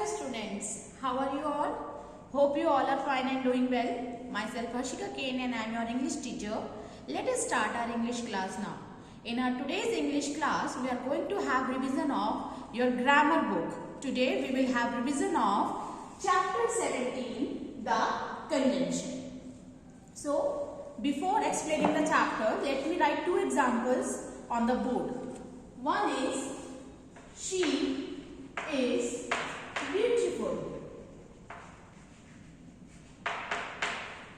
dear students, how are you all? Hope you all are fine and doing well. Myself Harshika Kane and I am your English teacher. Let us start our English class now. In our today's English class, we are going to have revision of your grammar book. Today we will have revision of chapter 17, the conjunction. So, before explaining the chapter, let me write two examples on the board. One is, she is beautiful.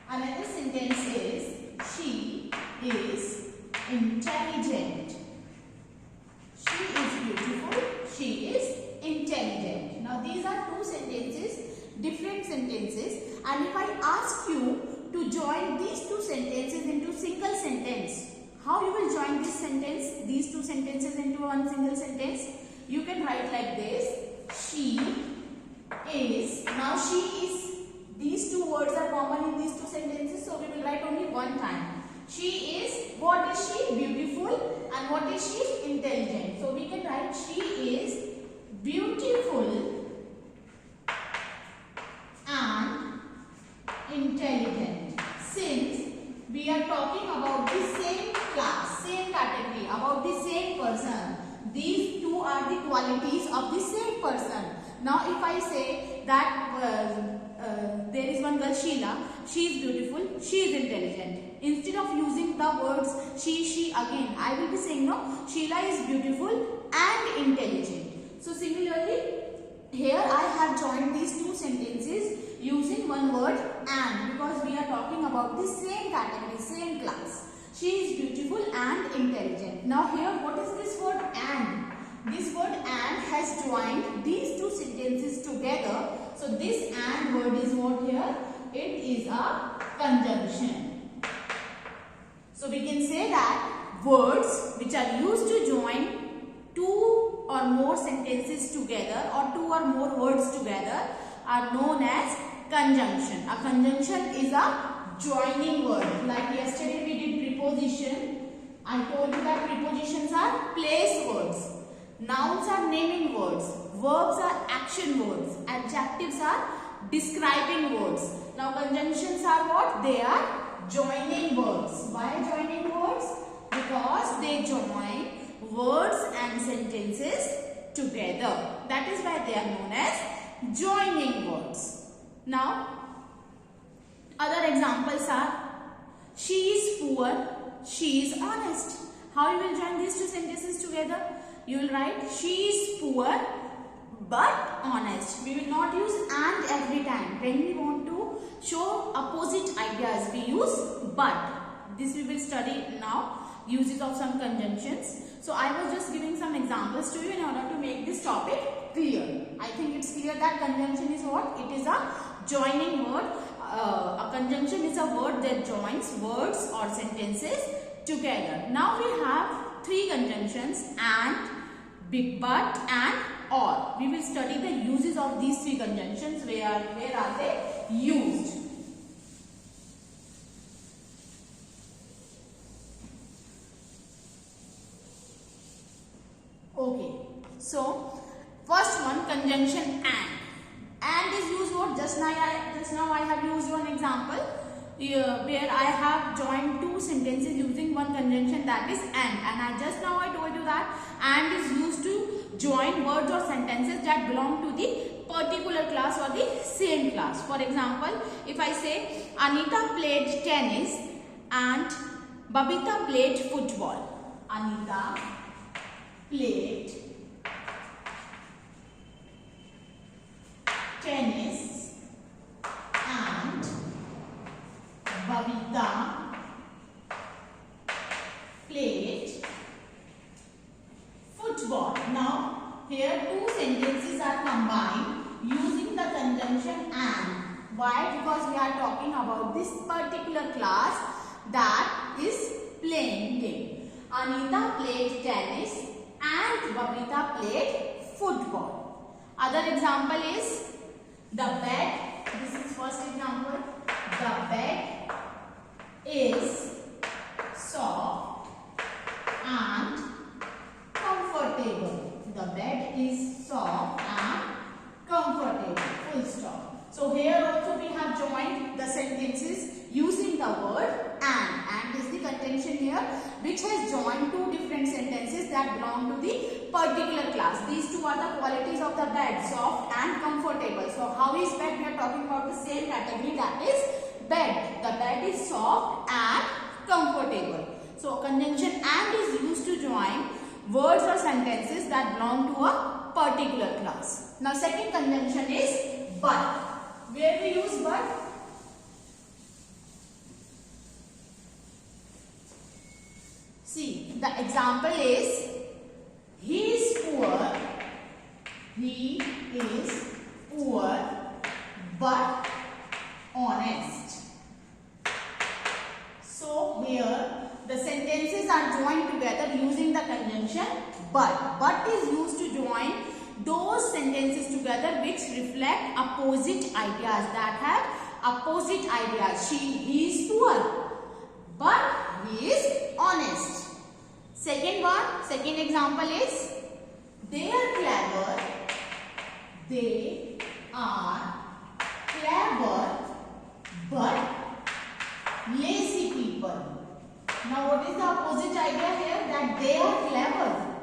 Another sentence is, she is intelligent. She is beautiful. She is intelligent. Now these are two sentences, different sentences, and if I ask you to join these two sentences into single sentence, how you will join this sentence, these two sentences into one single sentence? You can write like this, she is, now she is, these two words are common in these two sentences, so we will write only one time. She is, what is she? Beautiful. And what is she? Intelligent. So we can write she is beautiful and intelligent. Since we are talking about the same class, same category, about the same person, these two are the qualities of the same person. Now if I say that there is one girl, Sheila, she is beautiful, she is intelligent. Instead of using the words she again, I will be saying no, Sheila is beautiful and intelligent. So similarly, here I have joined these two sentences using one word and, because we are talking about the same category, same class. She is beautiful and intelligent. Now here, what is this word and? This word and has joined these two sentences together. So this and word is what here? It is a conjunction. So we can say that words which are used to join two or more sentences together or two or more words together are known as conjunction. A conjunction is a joining word. Like yesterday we did preposition. I told you that prepositions are place words. Nouns are naming words. Verbs are action words. Adjectives are describing words. Now conjunctions are what? They are joining words. Why joining words? Because they join words and sentences together. That is why they are known as joining words. Now, other examples are, she is poor, she is honest. How you will join these two sentences together? You will write, she is poor but honest. We will not use and every time. When we want to show opposite ideas, we use but. This we will study now, uses of some conjunctions. So I was just giving some examples to you in order to make this topic clear. I think it's clear that conjunction is what? It is a joining word. A conjunction is a word that joins words or sentences together. Now we have three conjunctions, and, but, and, or. We will study the uses of these three conjunctions. Where are they used? Okay. So first one, conjunction and. And is used what? Just now I have used one example where I have joined two sentences using one conjunction, that is and I just now I told you that and is used to join words or sentences that belong to the particular class or the same class. For example, if I say Anita played tennis and Babita played football. Anita played tennis and Babita played football. Now here two sentences are combined using the conjunction and. Why? Because we are talking about this particular class that is playing game. Anita played tennis and Babita played football. Other example is the bed. This is first example. The bed is soft and comfortable. The bed is soft and comfortable. belong to the particular class. These two are the qualities of the bed, soft and comfortable. So how is bed? We are talking about the same category, that is bed. The bed is soft and comfortable. So conjunction and is used to join words or sentences that belong to a particular class. Now second conjunction is but. Where we use but? See, the example is he is poor. He is poor but honest. So here the sentences are joined together using the conjunction but. But is used to join those sentences together which reflect opposite ideas, that have opposite ideas. He is poor but he is honest. Second example is they are clever. They are clever but lazy people. Now what is the opposite idea here? That they are clever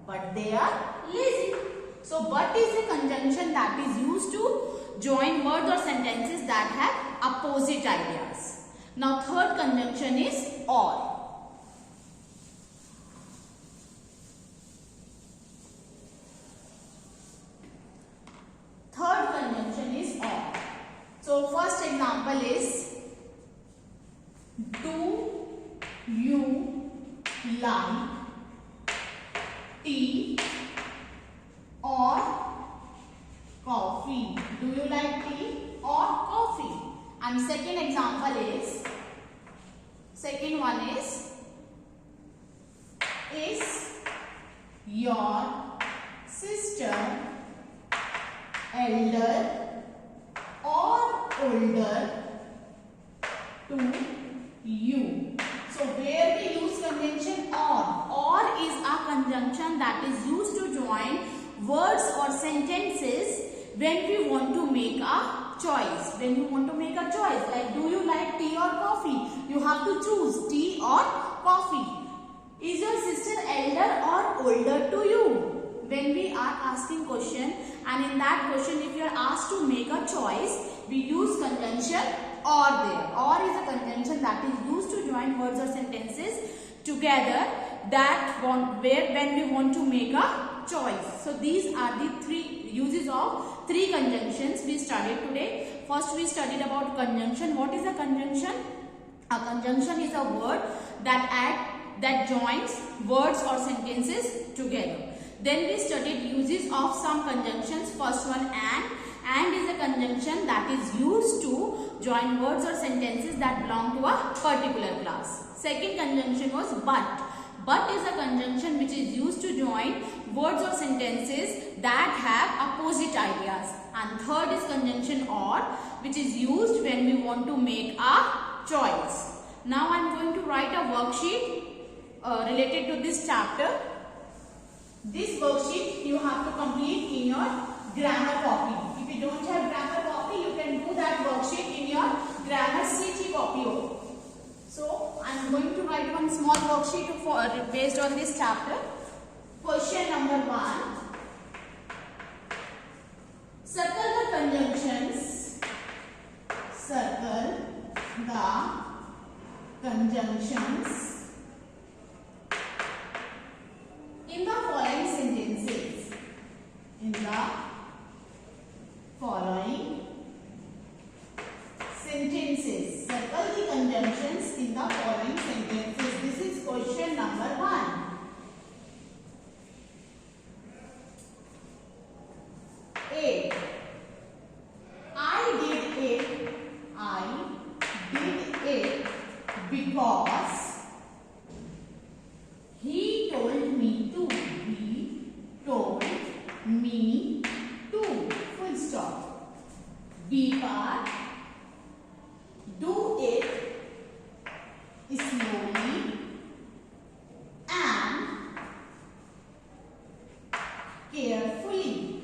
but they are lazy. So but is a conjunction that is used to join words or sentences that have opposite ideas. Now third conjunction is or. Third conjunction is or. So first example is do you like tea or coffee? Do you like tea or coffee? And second example is, second one is your sister elder or older to you? So where we use conjunction or. Or is a conjunction that is used to join words or sentences when we want to make a choice. When you want to make a choice, like do you like tea or coffee? You have to choose tea or coffee. Is your sister elder or older to you? When we are asking question, and in that question if you are asked to make a choice, we use conjunction or there. Or is a conjunction that is used to join words or sentences together when we want to make a choice. So these are the three uses of three conjunctions we studied today. First we studied about conjunction. What is a conjunction? A conjunction is a word that joins words or sentences together. Then we studied uses of some conjunctions. First one and is a conjunction that is used to join words or sentences that belong to a particular class. Second conjunction was but. But is a conjunction which is used to join words or sentences that have opposite ideas. And third is conjunction or, which is used when we want to make a choice. Now I am going to write a worksheet related to this chapter. This worksheet you have to complete in your grammar copy. If you don't have grammar copy, you can do that worksheet in your grammar CT copy. So I am going to write one small worksheet based on this chapter. Question number 1. Circle the conjunctions. Circle the conjunctions in the following sentences. In the following sentences. Circle the conjunctions in the following sentences. This is question number 1. A. I did it. I did it because he told me to. He told me to. Full stop. B part. Do it slowly and carefully.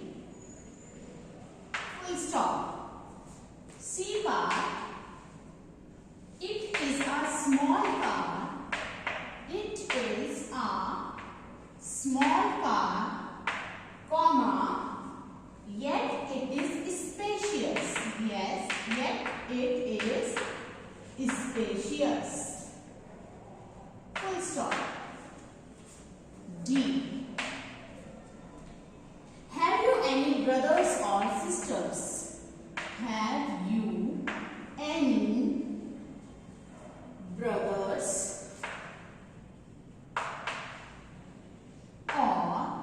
sisters? Have you any brothers or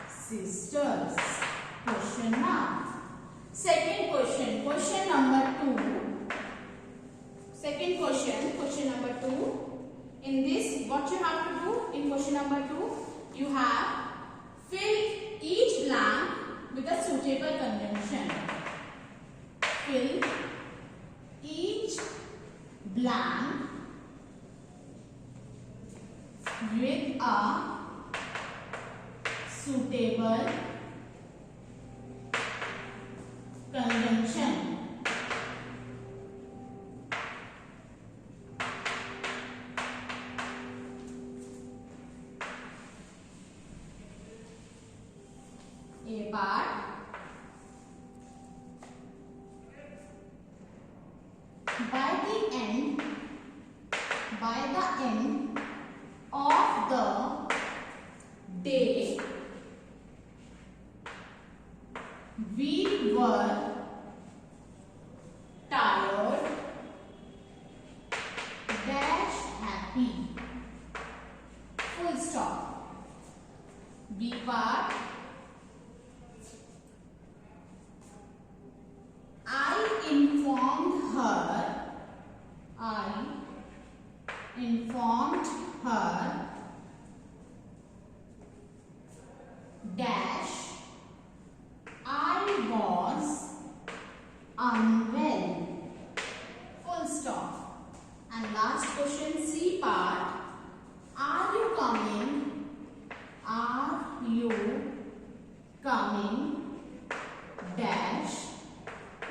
sisters? Question mark. Second question, question number 2. Second question number 2. In this, what you have to do in question number 2, you have fill each blank with a suitable conjunction. Fill each blank with a suitable conjunction. A part. By the end of the day, we were tired dash happy. Full stop. B part. I informed her dash I was unwell. Full stop. And last question, C part. Are you coming? Are you coming? Dash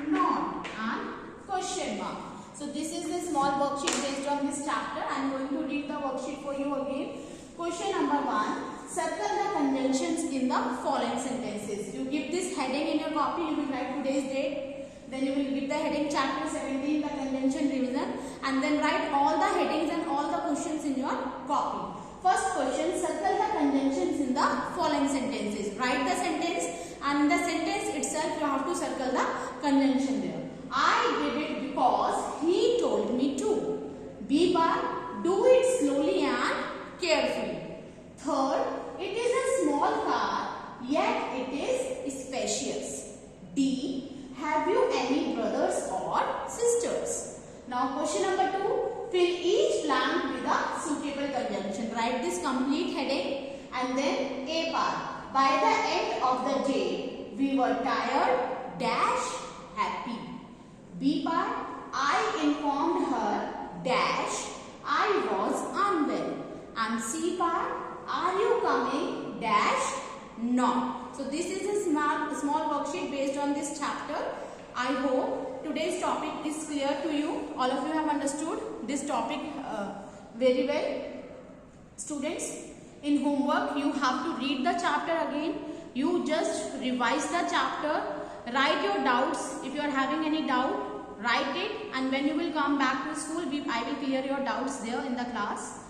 not and question mark. So this is the small worksheet based on this chapter. I am going to read the worksheet for you again. Question number 1. Circle the conjunctions in the following sentences. You give this heading in your copy. You will write today's date. Then you will give the heading chapter 17, the conjunction revision, and then write all the headings and all the questions in your copy. First question, circle the conjunctions in the following sentences. Write the sentence, and in the sentence itself you have to circle the conjunction there. I did it because he told me to. B part, do it slowly and carefully. Third, it is a small car, yet it is spacious. D, have you any brothers or sisters? Now question number 2, fill each blank with a suitable conjunction. Write this complete heading, and then A part. By the end of the day, we were tired dash happy. B part, I informed her dash I was unwell. And C part, are you coming dash not. So this is a small worksheet based on this chapter. I hope today's topic is clear to you. All of you have understood this topic very well. Students, in homework you have to read the chapter again. You just revise the chapter, write your doubts. If you are having any doubt, write it, and when you will come back to school, I will clear your doubts there in the class.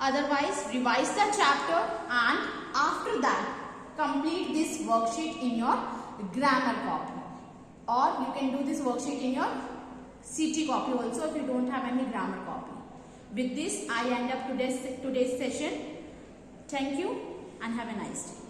Otherwise, revise the chapter, and after that, complete this worksheet in your grammar copy. Or you can do this worksheet in your CT copy also if you don't have any grammar copy. With this, I end up today's session. Thank you and have a nice day.